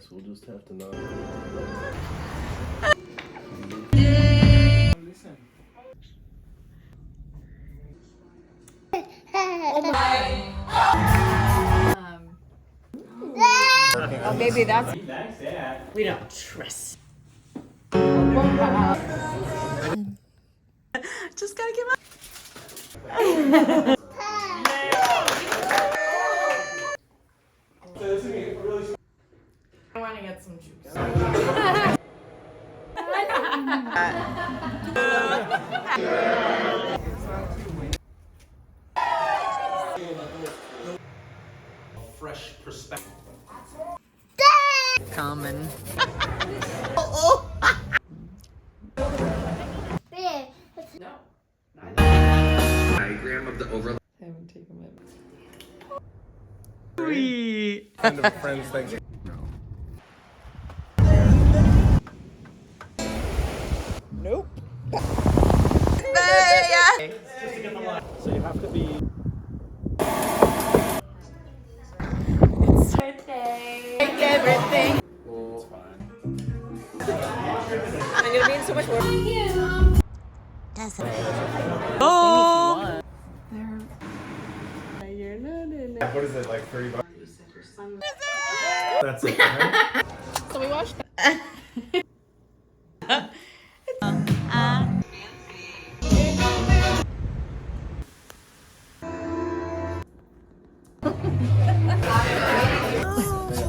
so we'll just have to not. Listen. Oh, maybe that's. He likes that. We don't trust. Just gotta get my. I want to get some juice. Fresh perspective. Common. Diagram of the overlap. I haven't taken my. Kind of friends thing. Nope. So you have to be. Take everything. It's fine. I'm gonna be in so much more. Oh. What is it, like $30? That's it, right? So we watched.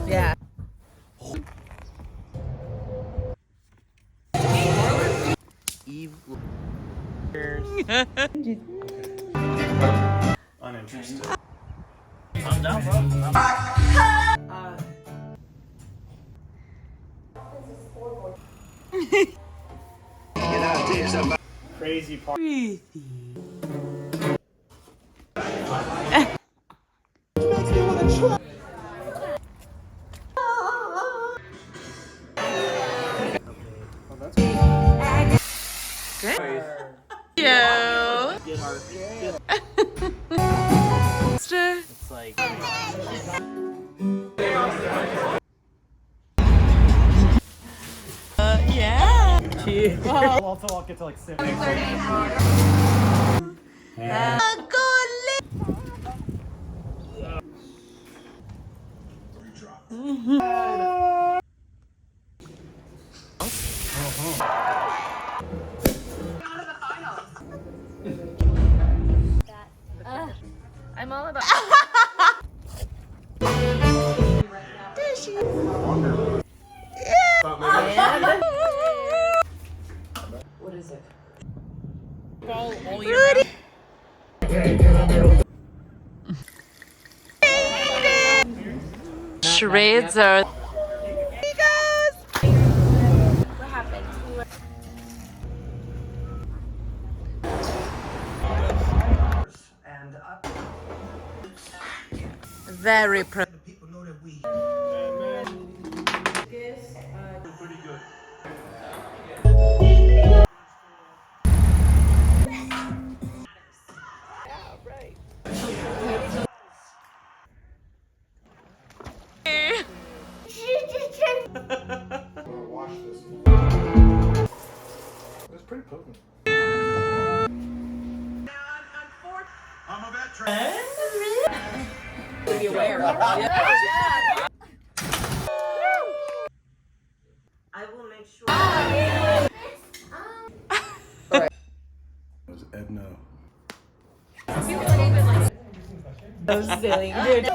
Yeah. Uninterested. I'm down, bro. Crazy part. It's like. Yeah. Cheers. I'll get to like 7. I'm all about. What is it? All year Charades are. What happened? Very pro. People know that we. Wash this. It's pretty potent. I'm a veteran. Be aware. I will make sure. It was Edna. So silly, dude.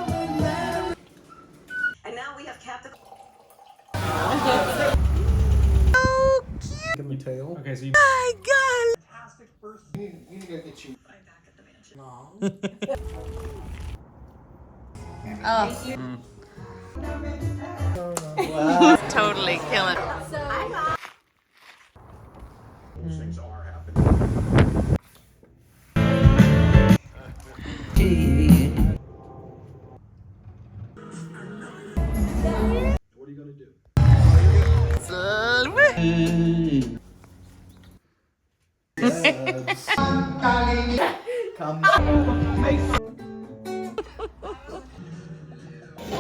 And now we have Captain. Give me tail. Okay, so you. My God. Fantastic first. We need to go get you. Right back at the mansion. Totally killing. Things are happening. What are you gonna do? Come.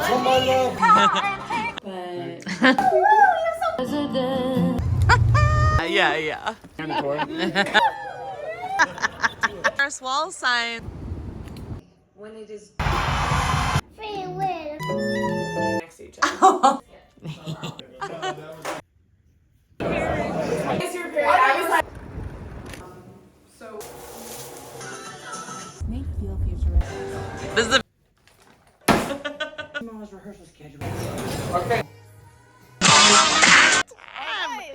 Oh my love. But Yeah. First wall sign. When it is Next to each other. This is the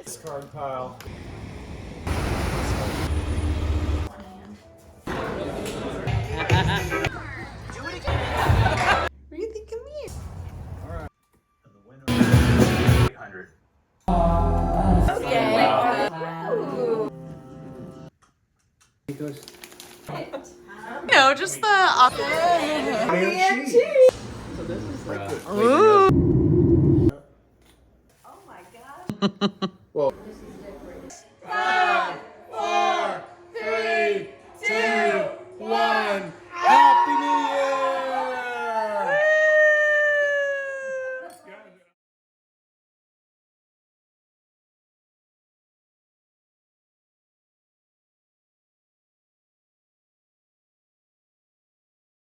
Discard pile. What do you think of me? And the winner is 800. No, just the oh my god.